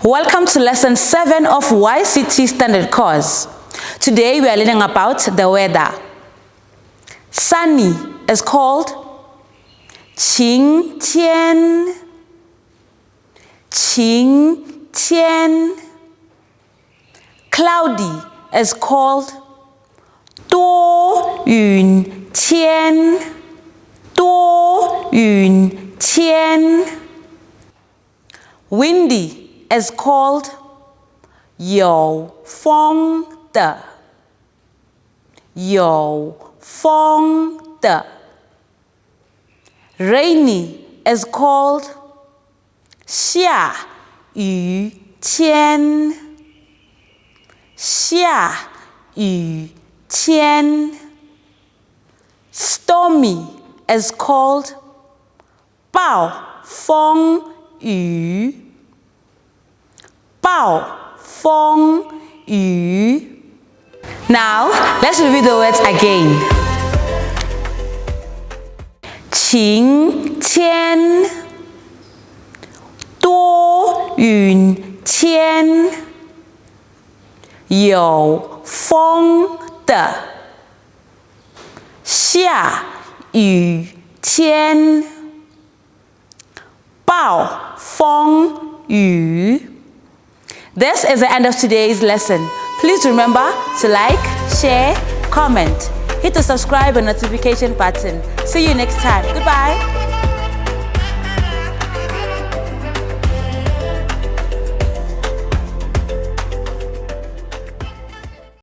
Welcome to lesson 7 of YCT standard course. Today we are learning about the weather. Sunny is called 晴天. 晴天. Cloudy is called 多云天. 多云天. Windy is called 有风的. 有风的. Rainy is called 下雨天. 下雨天. Stormy is called 暴风雨. 暴风雨. Now, let's review the words again. 晴天, 多云天, 有风的, 下雨天, 暴风雨. This is the end of today's lesson. Please remember to like, share, comment, hit the subscribe and notification button. See you next time. Goodbye.